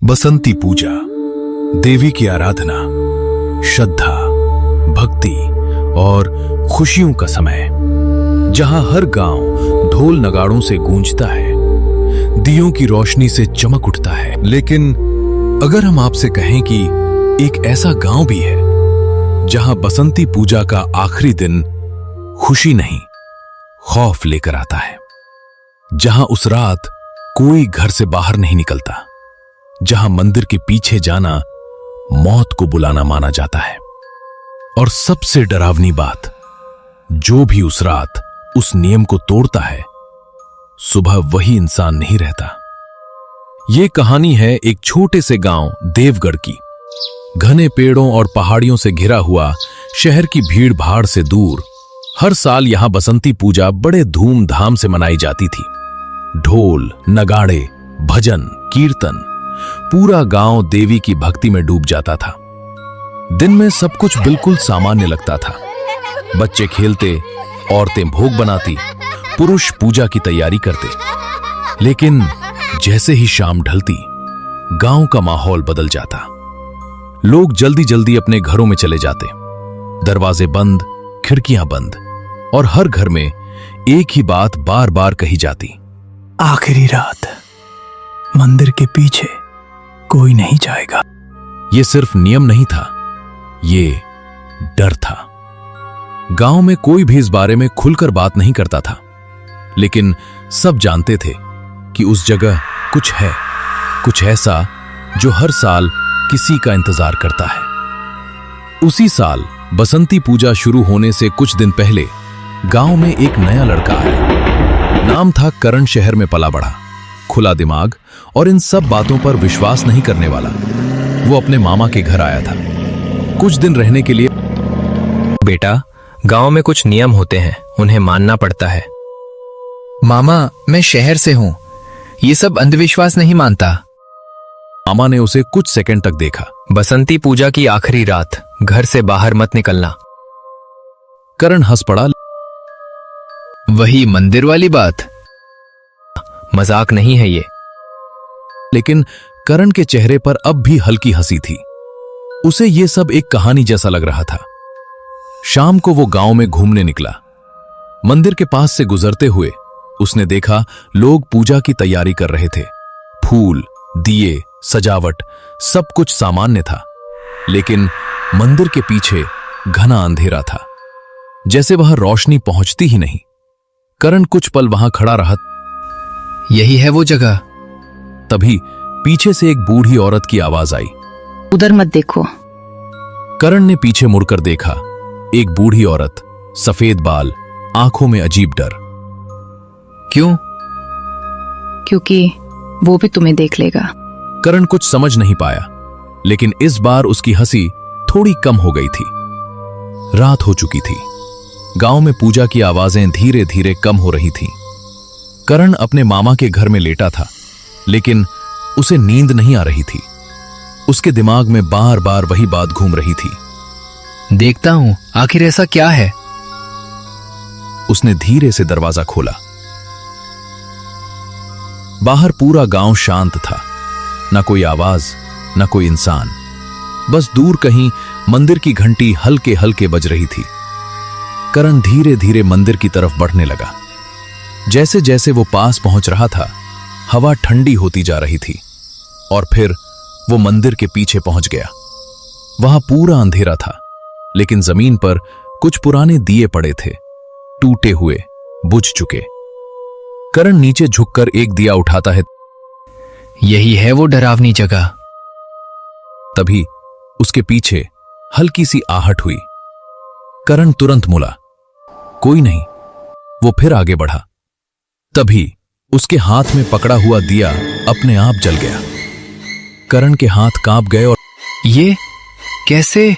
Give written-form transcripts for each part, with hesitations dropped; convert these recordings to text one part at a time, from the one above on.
बसंती पूजा, देवी की आराधना, श्रद्धा, भक्ति और खुशियों का समय, जहां हर गांव ढोल नगाड़ों से गूंजता है, दियों की रोशनी से चमक उठता है। लेकिन अगर हम आपसे कहें कि एक ऐसा गांव भी है जहां बसंती पूजा का आखिरी दिन खुशी नहीं, खौफ लेकर आता है, जहां उस रात कोई घर से बाहर नहीं निकलता, जहां मंदिर के पीछे जाना मौत को बुलाना माना जाता है, और सबसे डरावनी बात, जो भी उस रात उस नियम को तोड़ता है, सुबह वही इंसान नहीं रहता। यह कहानी है एक छोटे से गांव देवगढ़ की। घने पेड़ों और पहाड़ियों से घिरा हुआ, शहर की भीड़ भाड़ से दूर, हर साल यहां बसंती पूजा बड़े धूमधाम से मनाई जाती थी। ढोल, नगाड़े, भजन, कीर्तन, पूरा गांव देवी की भक्ति में डूब जाता था। दिन में सब कुछ बिल्कुल सामान्य लगता था। बच्चे खेलते, औरतें भोग बनाती, पुरुष पूजा की तैयारी करते। लेकिन जैसे ही शाम ढलती, गांव का माहौल बदल जाता। लोग जल्दी जल्दी अपने घरों में चले जाते, दरवाजे बंद, खिड़कियां बंद, और हर घर में एक ही बात बार बार कही जाती, आखिरी रात मंदिर के पीछे कोई नहीं जाएगा। ये सिर्फ नियम नहीं था, ये डर था। गांव में कोई भी इस बारे में खुलकर बात नहीं करता था, लेकिन सब जानते थे कि उस जगह कुछ है, कुछ ऐसा जो हर साल किसी का इंतजार करता है। उसी साल बसंती पूजा शुरू होने से कुछ दिन पहले गांव में एक नया लड़का आया। नाम था करण। शहर में पला बढ़ा, खुला दिमाग और इन सब बातों पर विश्वास नहीं करने वाला। वो अपने मामा के घर आया था कुछ दिन रहने के लिए। बेटा, गांव में कुछ नियम होते हैं, उन्हें मानना पड़ता है। मामा, मैं शहर से हूं, ये सब अंधविश्वास नहीं मानता। मामा ने उसे कुछ सेकंड तक देखा। बसंती पूजा की आखिरी रात, घर से बाहर मत निकलना। करण हंस पड़ा। वही मंदिर वाली बात? मजाक नहीं है ये। लेकिन करण के चेहरे पर अब भी हल्की हंसी थी। उसे ये सब एक कहानी जैसा लग रहा था। शाम को वो गांव में घूमने निकला। मंदिर के पास से गुजरते हुए उसने देखा लोग पूजा की तैयारी कर रहे थे। फूल, दिए, सजावट, सब कुछ सामान्य था, लेकिन मंदिर के पीछे घना अंधेरा था, जैसे वह रोशनी पहुंचती ही नहीं। करण कुछ पल वहां खड़ा रहा। यही है वो जगह। तभी पीछे से एक बूढ़ी औरत की आवाज आई, उधर मत देखो। करण ने पीछे मुड़कर देखा। एक बूढ़ी औरत, सफेद बाल, आंखों में अजीब डर। क्यों? क्योंकि वो भी तुम्हें देख लेगा। करण कुछ समझ नहीं पाया, लेकिन इस बार उसकी हंसी थोड़ी कम हो गई थी। रात हो चुकी थी। गांव में पूजा की आवाजें धीरे धीरे कम हो रही थीं। करण अपने मामा के घर में लेटा था, लेकिन उसे नींद नहीं आ रही थी। उसके दिमाग में बार बार वही बात घूम रही थी। देखता हूं आखिर ऐसा क्या है। उसने धीरे से दरवाजा खोला। बाहर पूरा गांव शांत था। न कोई आवाज, न कोई इंसान। बस दूर कहीं मंदिर की घंटी हल्के हल्के बज रही थी। करण धीरे धीरे मंदिर की तरफ बढ़ने लगा। जैसे जैसे वो पास पहुंच रहा था, हवा ठंडी होती जा रही थी, और फिर वो मंदिर के पीछे पहुंच गया। वहां पूरा अंधेरा था, लेकिन जमीन पर कुछ पुराने दिए पड़े थे, टूटे हुए, बुझ चुके। करण नीचे झुककर एक दिया उठाता है। यही है वो डरावनी जगह। तभी उसके पीछे हल्की सी आहट हुई। करण तुरंत मुड़ा। कोई नहीं। वो फिर आगे बढ़ा। तभी उसके हाथ में पकड़ा हुआ दिया अपने आप जल गया। करण के हाथ कांप गए और ये कैसे?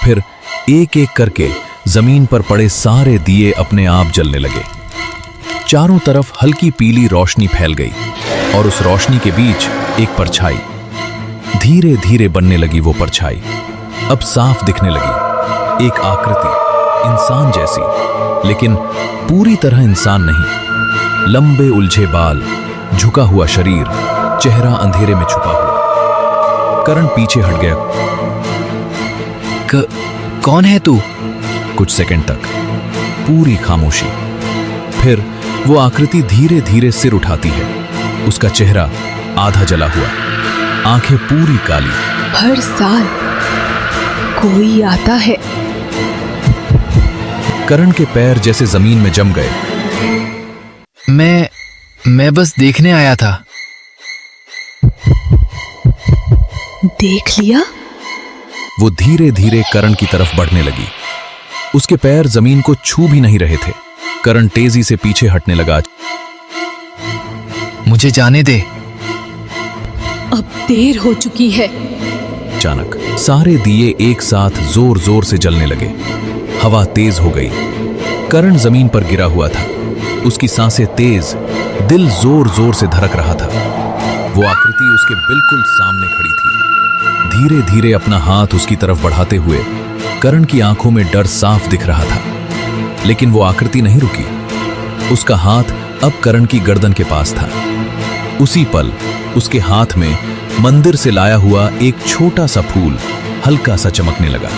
फिर एक एक करके जमीन पर पड़े सारे दिए अपने आप जलने लगे। चारों तरफ हल्की पीली रोशनी फैल गई, और उस रोशनी के बीच एक परछाई धीरे धीरे बनने लगी। वो परछाई अब साफ दिखने लगी। एक आकृति, इंसान जैसी, लेकिन पूरी तरह इंसान नहीं। लंबे उलझे बाल, झुका हुआ शरीर, चेहरा अंधेरे में छुपा हुआ। करण पीछे हट गया। कौन है तू? कुछ सेकंड तक पूरी खामोशी। फिर वो आकृति धीरे धीरे सिर उठाती है। उसका चेहरा आधा जला हुआ, आंखें पूरी काली। हर साल कोई आता है। करण के पैर जैसे जमीन में जम गए। मैं बस देखने आया था। देख लिया? वो धीरे धीरे करण की तरफ बढ़ने लगी। उसके पैर जमीन को छू भी नहीं रहे थे। करण तेजी से पीछे हटने लगा। मुझे जाने दे। अब देर हो चुकी है। अचानक सारे दिए एक साथ जोर जोर से जलने लगे। हवा तेज हो गई। करण जमीन पर गिरा हुआ था। उसकी सांसें तेज, दिल जोर जोर से धड़क रहा था। वो आकृति उसके बिल्कुल सामने खड़ी थी। धीरे धीरे अपना हाथ उसकी तरफ बढ़ाते हुए करण की आंखों में डर साफ दिख रहा था। लेकिन वो आकृति नहीं रुकी। उसका हाथ अब करण की गर्दन के पास था। उसी पल उसके हाथ में मंदिर से लाया हुआ एक छोटा सा फूल हल्का सा चमकने लगा।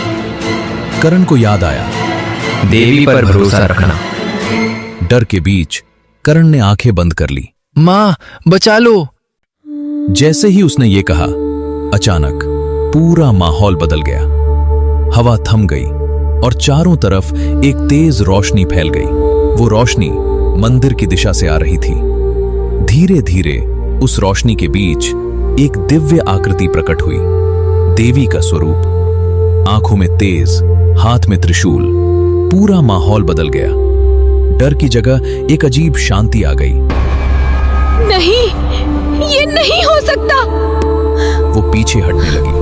करण को याद आया, देवी पर भरोसा रखना। डर के बीच करण ने आंखें बंद कर ली। माँ, बचा लो। जैसे ही उसने ये कहा, अचानक पूरा माहौल बदल गया। हवा थम गई और चारों तरफ एक तेज रोशनी फैल गई। वो रोशनी मंदिर की दिशा से आ रही थी। धीरे धीरे उस रोशनी के बीच एक दिव्य आकृति प्रकट हुई। देवी का स्वरूप, आंखों में तेज, हाथ में त्रिशूल। पूरा माहौल बदल गया। डर की जगह एक अजीब शांति आ गई। नहीं, ये नहीं हो सकता। वो पीछे हटने लगी।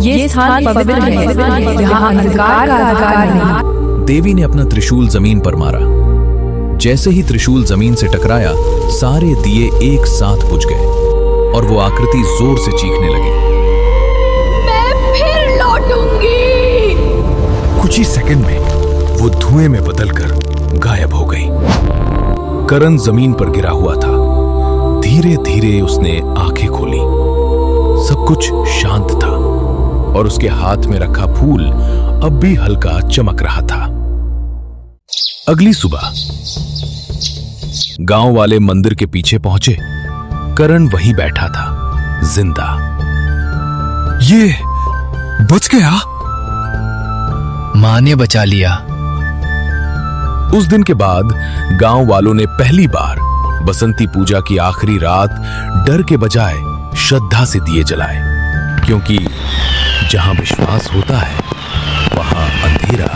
ये स्थान पवित्र है, जहाँ अंधकार का अधिकार नहीं। देवी ने अपना त्रिशूल जमीन पर मारा। जैसे ही त्रिशूल जमीन से टकराया, सारे दिए एक साथ बुझ गए और वो आकृति जोर से चीखने लगी। मैं फिर लौटूंगी। कुछ ही सेकंड में वो धुएं में बदलकर गायब हो गई। करण जमीन पर गिरा हुआ था। धीरे धीरे उसने आंखें खोली। सब कुछ शांत था और उसके हाथ में रखा फूल अब भी हल्का चमक रहा था। अगली सुबह गांव वाले मंदिर के पीछे पहुंचे। करण वहीं बैठा था, जिंदा। ये बच गया? माँ ने बचा लिया। उस दिन के बाद गांव वालों ने पहली बार बसंती पूजा की आखिरी रात डर के बजाय श्रद्धा से दिए जलाए, क्योंकि जहां विश्वास होता है वहां अंधेरा